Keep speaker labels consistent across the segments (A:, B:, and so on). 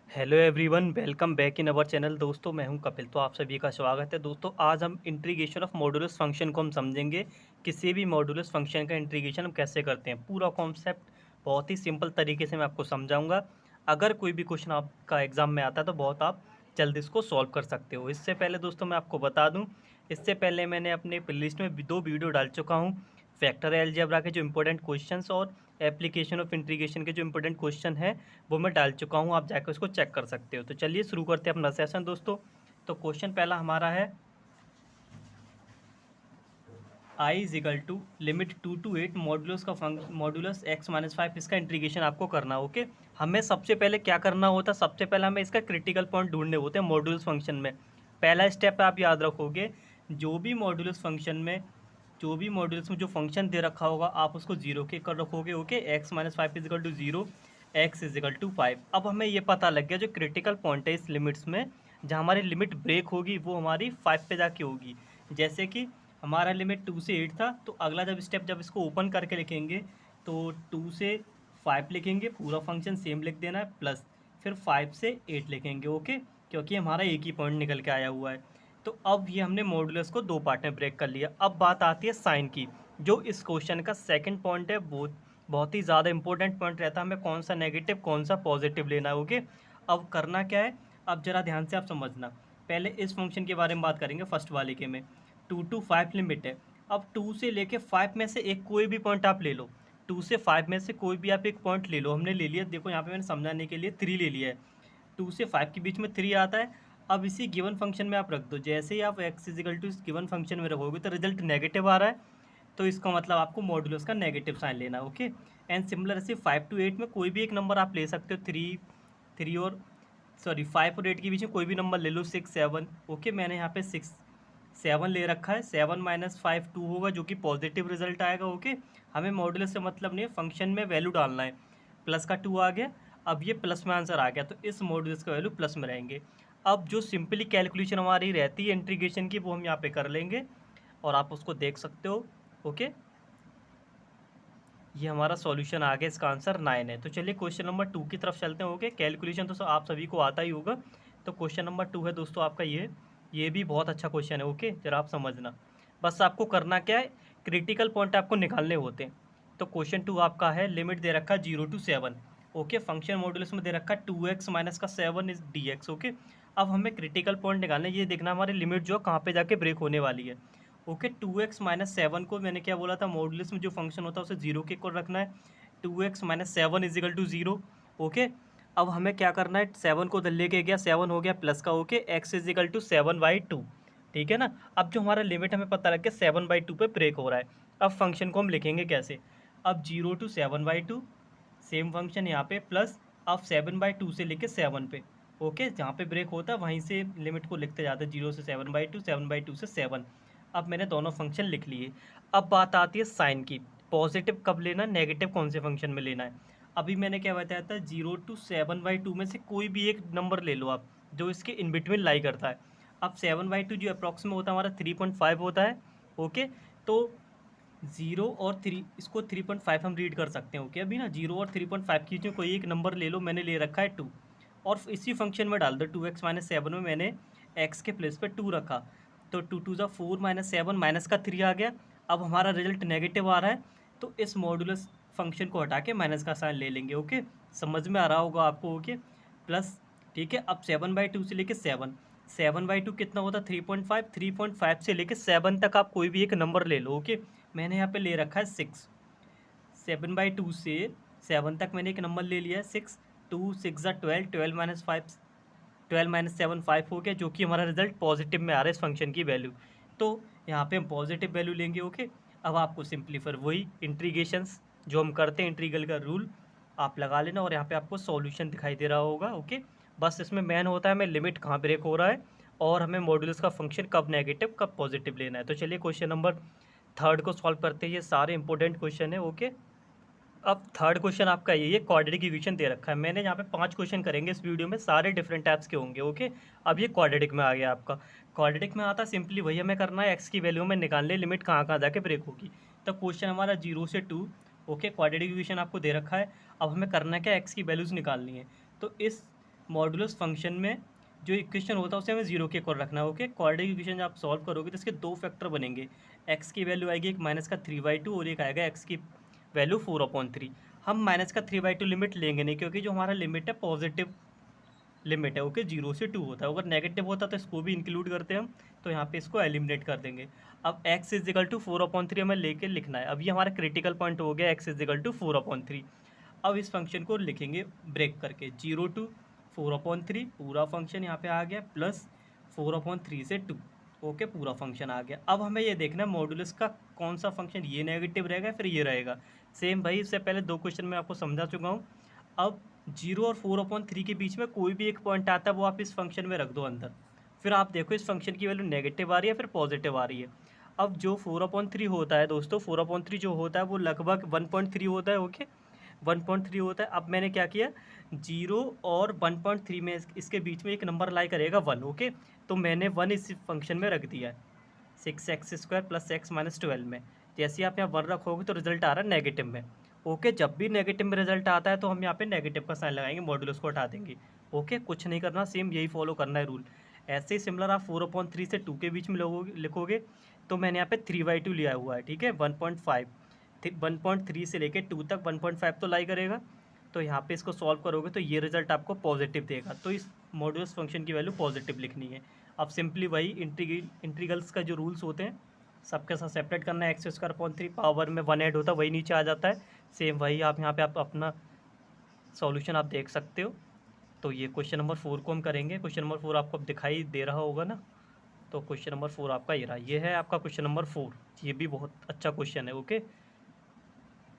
A: Hello everyone, welcome back in our channel. दोस्तों मैं हूं कपिल, तो आप सभी का स्वागत है। दोस्तों आज हम इंटीग्रेशन ऑफ मॉडुलस फंक्शन को हम समझेंगे। किसी भी मॉडुलस फंक्शन का इंटीग्रेशन हम कैसे करते हैं, पूरा कॉन्सेप्ट बहुत ही सिंपल तरीके से मैं आपको समझाऊंगा। अगर कोई भी क्वेश्चन आपका एग्जाम में आता है तो बहुत आप जल्दी इसको सॉल्व कर सकते हो। इससे पहले दोस्तों मैं आपको बता दूँ, इससे पहले मैंने अपने प्लेलिस्ट में 2 वीडियो डाल चुका हूँ। फैक्टर अलजेब्रा के जो इंपॉर्टेंट क्वेश्चंस और एप्लीकेशन ऑफ इंटीग्रेशन के जो इंपॉर्टेंट क्वेश्चन है वो मैं डाल चुका हूँ, आप जाकर उसको चेक कर सकते हो। तो चलिए शुरू करते हैं अपना सेशन दोस्तों। तो क्वेश्चन पहला हमारा है I is equal to limit 2 to 8 modulus का फंक्शन मॉडुलस x-5 इसका इंटीग्रेशन आपको करना। ओके, हमें सबसे पहले क्या करना होता है, सबसे पहले हमें इसका क्रिटिकल पॉइंट ढूंढने होते हैं मॉडुलस फंक्शन में। पहला स्टेप आप याद रखोगे, जो भी मॉडुलस फंक्शन में जो भी मॉड्यूल्स में जो फंक्शन दे रखा होगा आप उसको जीरो के कर रखोगे। Okay, x-5 is equal to zero, x is equal to 5। अब हमें ये पता लग गया जो क्रिटिकल पॉइंट है इस लिमिट्स में, जहाँ हमारी लिमिट ब्रेक होगी वो हमारी 5 पे जाके होगी। जैसे कि हमारा लिमिट 2 से 8 था, तो अगला जब इसको ओपन करके लिखेंगे तो 2 से 5 लिखेंगे, पूरा फंक्शन सेम लिख देना है, प्लस फिर 5 से 8 लिखेंगे। ओके, क्योंकि हमारा एक ही पॉइंट निकल के आया हुआ है। तो अब ये हमने मॉडुलस को 2 पार्ट में ब्रेक कर लिया। अब बात आती है साइन की, जो इस क्वेश्चन का सेकंड पॉइंट है। बहुत ही ज़्यादा इंपॉर्टेंट पॉइंट रहता है, हमें कौन सा नेगेटिव कौन सा पॉजिटिव लेना है। ओके, अब करना क्या है, अब जरा ध्यान से आप समझना। पहले इस फंक्शन के बारे में बात करेंगे, फर्स्ट वाले के में 2 to 5 लिमिट है। अब 2 से लेके 5 में से एक कोई भी पॉइंट आप ले लो, 2 से 5 में से कोई भी आप एक पॉइंट ले लो। हमने ले लिया, देखो यहाँ पे मैंने समझाने के लिए 3 ले लिया है। 2 से 5 के बीच में 3 आता है। अब इसी गिवन फंक्शन में आप रख दो, जैसे ही आप x इजिकल टू इस गिवन फंक्शन में रखोगे तो रिजल्ट नेगेटिव आ रहा है, तो इसका मतलब आपको मॉडुलस का नेगेटिव साइन लेना है। ओके, एंड सिमिलर ऐसे 5 to 8 में कोई भी एक नंबर आप ले सकते हो, 5 और 8 के बीच में कोई भी नंबर ले लो, 6 7। ओके, मैंने यहाँ पे 6 7 ले रखा है। 7 - 5 2 होगा, जो कि पॉजिटिव रिजल्ट आएगा। ओके, हमें मॉडुलस से मतलब नहीं है, फंक्शन में वैल्यू डालना है। प्लस का 2 आ गया, अब ये प्लस में आंसर आ गया, तो इस मॉडुलस का वैल्यू प्लस में रहेंगे। अब जो सिंपली कैलकुलेशन हमारी रहती है इंटीग्रेशन की, वो हम यहाँ पे कर लेंगे और आप उसको देख सकते हो। ओके, ये हमारा सॉल्यूशन आ गया, इसका आंसर 9 है। तो चलिए क्वेश्चन नंबर 2 की तरफ चलते हैं। ओके, कैलकुलेशन तो आप सभी को आता ही होगा। तो क्वेश्चन नंबर 2 है दोस्तों आपका, ये भी बहुत अच्छा क्वेश्चन है। ओके, जरा आप समझना, बस आपको करना क्या है, क्रिटिकल पॉइंट आपको निकालने होते हैं। तो क्वेश्चन 2 आपका है, लिमिट दे रखा है 0 to 7। ओके, फंक्शन मॉडुलस में दे रखा है 2x माइनस का 7 इज dx। ओके, अब हमें क्रिटिकल पॉइंट निकालना है, ये देखना हमारी लिमिट जो कहाँ पे जाके ब्रेक होने वाली है। ओके, 2x-7 को मैंने क्या बोला था, मॉडुलस में जो फंक्शन होता है उसे जीरो के इक्वल रखना है। 2x-7 is equal to zero. Okay, अब हमें क्या करना है, 7 को उधर लेके गया, 7 हो गया प्लस का। Okay, x is equal to 7/2, ठीक है ना। अब जो हमारा लिमिट हमें पता लग गया 7/2 पे ब्रेक हो रहा है। अब फंक्शन को हम लिखेंगे कैसे, अब 0 to 7/2, सेम फंक्शन यहाँ पे, प्लस अब 7/2 से लेके 7 पे। ओके, जहाँ पे ब्रेक होता है वहीं से लिमिट को लिखते जाते हैं, 0 से 7/2, 7/2 से 7। अब मैंने दोनों फंक्शन लिख लिए। अब बात आती है साइन की, पॉजिटिव कब लेना है, नेगेटिव कौन से फंक्शन में लेना है। अभी मैंने क्या बताया था, 0 to 7/2 में से कोई भी एक नंबर ले लो आप, जो इसके इन बिटवीन लाई करता है। अब 7/2 जो अप्रॉक्स में होता है हमारा 3.5 होता है। ओके, तो 0 और 3, इसको 3.5 हम रीड कर सकते हैं। ओके, अभी ना 0 और 3.5 की जो कोई एक नंबर ले लो, मैंने ले रखा है 2, और इसी फंक्शन में डाल दो। 2x-7 में मैंने x के प्लेस पे 2 रखा, तो 2 × 4 - 7 माइनस का 3 आ गया। अब हमारा रिजल्ट नेगेटिव आ रहा है, तो इस मॉडुलस फंक्शन को हटा के माइनस का साइन ले लेंगे। ओके, समझ में आ रहा होगा आपको। ओके, प्लस, ठीक है। अब 7/2 से लेके 7/2 कितना होता है, 3.5। 3.5 से लेके 7 तक आप कोई भी एक नंबर ले लो। ओके, मैंने यहाँ पे ले रखा है 6। 7/2 से 7 तक मैंने एक नंबर ले लिया है 6। 2 6 ज़ा 12, 12 - 7 5 हो गया, जो कि हमारा रिजल्ट पॉजिटिव में आ रहा है इस फंक्शन की वैल्यू। तो यहाँ पे हम पॉजिटिव वैल्यू लेंगे। ओके, अब आपको सिंपली फिर वही इंटीग्रेशंस जो हम करते हैं, इंटीग्रल का रूल आप लगा लेना, और यहाँ पे आपको सॉल्यूशन दिखाई दे रहा होगा। ओके, बस इसमें मेन होता है हमें लिमिट कहाँ ब्रेक हो रहा है, और हमें मॉडुलस का फंक्शन कब नेगेटिव कब पॉजिटिव लेना है। तो चलिए क्वेश्चन नंबर 3 को सॉल्व करते हैं, ये सारे इंपॉर्टेंट क्वेश्चन है। ओके, अब थर्ड क्वेश्चन आपका ये क्वाड्रेटिक इक्वेशन दे रखा है। मैंने यहाँ पे 5 क्वेश्चन करेंगे इस वीडियो में, सारे डिफरेंट टाइप्स के होंगे। ओके, अब ये क्वाड्रेटिक में आ गया आपका। क्वाड्रेटिक में आता सिंपली वही हमें करना है, एक्स की वैल्यू में निकालने, लिमिट कहाँ कहाँ जाके ब्रेक होगी। तो क्वेश्चन हमारा 0 से 2। ओके, क्वाड्रेटिक इक्वेशन आपको दे रखा है, अब हमें करना क्या, एक्स की वैल्यूज़ निकालनी है। तो इस मॉडुलस फंक्शन में जो इक्वेशन होता है उसे हमें जीरो के इक्वल रखना है। ओके, क्वाड्रेटिक इक्वेशन जब आप सॉल्व करोगे तो इसके दो फैक्टर बनेंगे। एक्स की वैल्यू आएगी एक -3/2 और एक आएगा एक्स की वैल्यू 4/3। हम -3/2 लिमिट लेंगे नहीं, क्योंकि जो हमारा लिमिट है पॉजिटिव लिमिट है। ओके, 0 से 2 होता है। अगर नेगेटिव होता तो इसको भी इंक्लूड करते हैं हम, तो यहाँ पे इसको एलिमिनेट कर देंगे। अब x इजिकल टू 4/3 हमें लेके लिखना है। अब ये हमारा क्रिटिकल पॉइंट हो गया x इजिकल टू 4/3। अब इस फंक्शन को लिखेंगे ब्रेक करके 0 टू 4/3 पूरा फंक्शन यहाँ पे आ गया, प्लस 4/3 से 2। ओके, पूरा फंक्शन आ गया। अब हमें ये देखना है मॉडुलस का कौन सा फंक्शन, ये नेगेटिव रहेगा फिर ये रहेगा। सेम भाई, इससे पहले दो क्वेश्चन में आपको समझा चुका हूँ। अब 0 और 4/3 के बीच में कोई भी एक पॉइंट आता है वो आप इस फंक्शन में रख दो अंदर। फिर आप देखो इस फंक्शन की वैल्यू नेगेटिव आ रही है फिर पॉजिटिव आ रही है। अब जो 4/3 होता है दोस्तों, 4/3 जो होता है वो लगभग 1.3 होता है। ओके, 1.3 होता है। अब मैंने क्या किया, 0 और 1.3 में इसके बीच में एक नंबर लाई करेगा 1। ओके, तो मैंने 1 इस फंक्शन में रख दिया है 6x² प्लस x माइनस 12 में। जैसे आप यहाँ 1 रखोगे तो रिजल्ट आ रहा है नेगेटिव में। ओके, जब भी नेगेटिव में रिजल्ट आता है तो हम यहाँ पे नेगेटिव का साइन लगाएंगे, मॉड्यूलस को हटा देंगे। ओके, कुछ नहीं करना, सेम यही फॉलो करना है रूल। ऐसे ही सिमिलर आप 4/3 से 2 के बीच में लिखोगे तो मैंने यहाँ पे 3/2 लिया हुआ है। ठीक है, 1.5 1.3 से लेके 2 तक 1.5 तो लाई करेगा। तो यहाँ पे इसको सॉल्व करोगे तो ये रिजल्ट आपको पॉजिटिव देगा, तो इस मॉड्यूलस फंक्शन की वैल्यू पॉजिटिव लिखनी है। अब सिंपली वही इंटीग्रल्स का जो रूल्स होते हैं सबके साथ सेपरेट करना है। x² पावर में 1 ऐड होता है वही नीचे आ जाता है। सेम वही आप यहाँ पे आप अपना सॉल्यूशन आप देख सकते हो। तो ये क्वेश्चन नंबर 4 को हम करेंगे। क्वेश्चन नंबर 4 आपको अब दिखाई दे रहा होगा ना। तो क्वेश्चन नंबर 4 आपका ये रहा, ये है आपका क्वेश्चन नंबर 4। ये भी बहुत अच्छा क्वेश्चन है। ओके,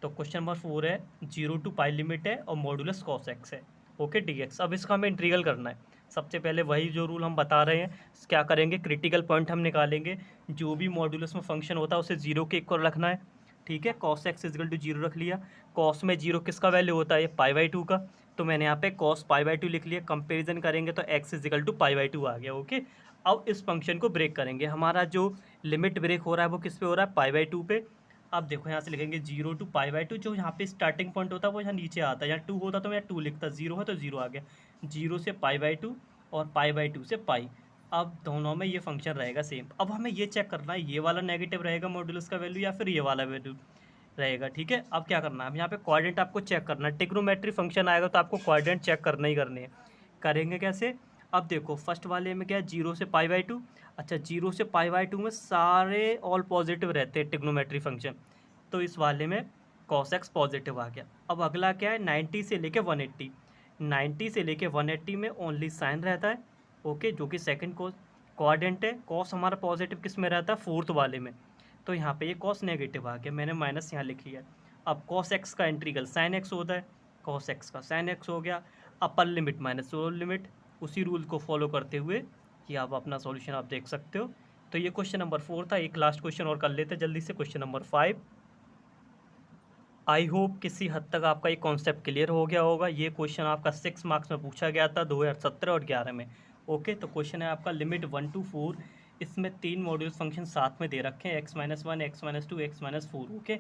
A: तो क्वेश्चन नंबर 4 है 0 टू पाई लिमिट है और मॉडुलस cos x है। Okay, dx। अब इसका हमें इंटीग्रल करना है। सबसे पहले वही जो रूल हम बता रहे हैं, क्या करेंगे, क्रिटिकल पॉइंट हम निकालेंगे। जो भी मॉडुलस में फंक्शन होता है उसे 0 के इक्वल रखना है। ठीक है, cos x इजिकल टू 0 रख लिया। cos में 0 किसका वैल्यू होता है, π/2 का। तो मैंने यहाँ पे cos π/2 लिख लिया। कंपेरिजन करेंगे तो x इजिकल टू π/2 आ गया। ओके, अब इस फंक्शन को ब्रेक करेंगे। हमारा जो लिमिट ब्रेक हो रहा है वो किस पे हो रहा है, π/2 पे। अब देखो यहाँ से लिखेंगे 0 टू π/2। जो यहाँ पे स्टार्टिंग पॉइंट होता है वो यहाँ नीचे आता है। यहाँ 2 होता तो मैं 2 लिखता, 0 है तो 0 आ गया। 0 से π/2 और π/2 से पाई। अब दोनों में ये फंक्शन रहेगा सेम। अब हमें ये चेक करना है ये वाला नेगेटिव रहेगा मॉड्यूलस का वैल्यू या फिर ये वाला वैल्यू रहेगा। ठीक है, अब क्या करना है, अब यहाँ पे कोऑर्डिनेट आपको चेक करना है। ट्रिग्नोमेट्री फंक्शन आएगा तो आपको कोऑर्डिनेट चेक करना ही करने हैं। करेंगे कैसे, अब देखो फर्स्ट वाले में क्या है 0 से π/2। अच्छा, 0 से π/2 में सारे ऑल पॉजिटिव रहते हैं ट्रिग्नोमेट्री फंक्शन, तो इस वाले में cos x पॉजिटिव आ गया। अब अगला क्या है 90 से लेके 180। 90 से लेके 180 में ओनली साइन रहता है। ओके, जो कि सेकंड कोऑर्डिनेट है। cos हमारा पॉजिटिव किस में रहता है, फोर्थ वाले में। तो यहाँ पे ये cos नेगेटिव आ गया, मैंने माइनस यहाँ लिख लिया। अब cos x का इंटीग्रल sin x होता है, cos x का sin x हो गया। Upper limit minus lower limit, उसी रूल को फॉलो करते हुए ये आप अपना सॉल्यूशन आप देख सकते हो। तो ये क्वेश्चन नंबर 4 था। एक लास्ट क्वेश्चन और कर लेते हैं जल्दी से, क्वेश्चन नंबर 5। आई होप किसी हद तक आपका ये कॉन्सेप्ट क्लियर हो गया होगा। ये क्वेश्चन आपका 6 मार्क्स में पूछा गया था 2017 और 11 में। ओके, तो क्वेश्चन है आपका लिमिट 1 टू 4। इसमें 3 मॉड्यूल फंक्शन साथ में दे रखे हैं, x-1, x-2, x-4। ओके,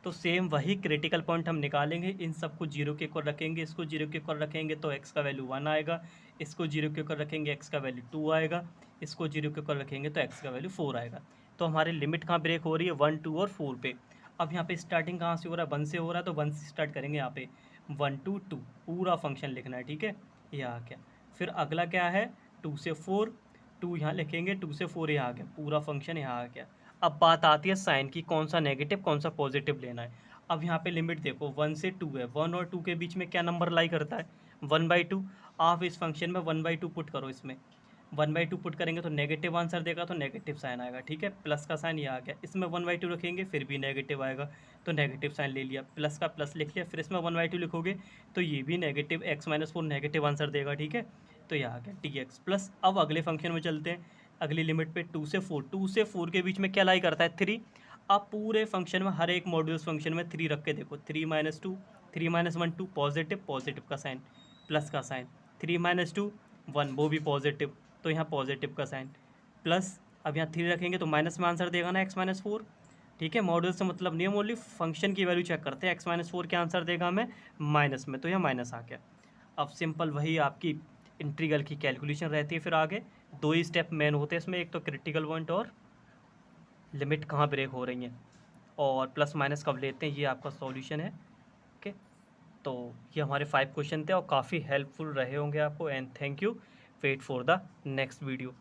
A: तो सेम वही क्रिटिकल पॉइंट हम निकालेंगे। इन सबको 0 के इक्वल रखेंगे, इसको 0 के इक्वल रखेंगे तो x का वैल्यू 1 आएगा। इसको 0 के इक्वल रखेंगे x का वैल्यू 2 आएगा। इसको 0 के इक्वल रखेंगे तो x का वैल्यू 4 आएगा। तो हमारी लिमिट कहाँ ब्रेक हो रही है, 1, 2 और 4 पे। अब यहाँ पे स्टार्टिंग कहाँ से हो रहा है, 1 से हो रहा है, तो 1 से स्टार्ट करेंगे। यहाँ पे 1 to 2 पूरा फंक्शन लिखना है। ठीक है, ये आ गया। फिर अगला क्या है 2 से 4, 2 यहाँ लिखेंगे, 2 से 4 यहाँ आ गया, पूरा फंक्शन यहाँ आ गया। अब बात आती है साइन की, कौन सा नेगेटिव कौन सा पॉजिटिव लेना है। अब यहाँ पे लिमिट देखो 1 से 2 है, 1 और 2 के बीच में क्या नंबर लाई करता है, 1/2। आप इस फंक्शन में 1/2 पुट करो, इसमें 1/2 पुट करेंगे तो नेगेटिव आंसर देगा, तो नेगेटिव साइन आएगा। ठीक है, प्लस का साइन ये आ गया। इसमें 1/2 रखेंगे फिर भी नेगेटिव आएगा, तो नेगेटिव साइन ले लिया, प्लस का प्लस लिख लिया। फिर इसमें 1/2 लिखोगे तो ये भी नेगेटिव, x-4 नेगेटिव आंसर देगा। ठीक है, तो ये आ गया dx प्लस। अब अगले फंक्शन में चलते हैं, अगली लिमिट पे 2 से 4। 2 से 4 के बीच में क्या लाई करता है, 3। अब पूरे फंक्शन में हर एक मॉड्यूल्स फंक्शन में 3 रख के देखो, 3 - 2, 3 - 1 2, पॉजिटिव, पॉजिटिव का साइन, प्लस का साइन, 3 - 2 1 वो भी पॉजिटिव, तो यहाँ पॉजिटिव का साइन, प्लस। अब यहाँ 3 रखेंगे तो माइनस में आंसर देगा ना, x-4। ठीक है, मॉड्यूल से मतलब नहीं है, ओनली फंक्शन की वैल्यू चेक करते हैं। x-4 क्या आंसर देगा हमें, माइनस में, तो यहाँ माइनस आ गया। अब सिंपल वही आपकी इंटीग्रल की कैलकुलेशन रहती है। फिर आगे 2 ही स्टेप मेन होते हैं इसमें, एक तो क्रिटिकल पॉइंट और लिमिट कहाँ ब्रेक हो रही हैं, और प्लस माइनस कब लेते हैं, ये आपका सॉल्यूशन है। ओके, तो ये हमारे 5 क्वेश्चन थे और काफ़ी हेल्पफुल रहे होंगे आपको। And thank you, wait for the next video.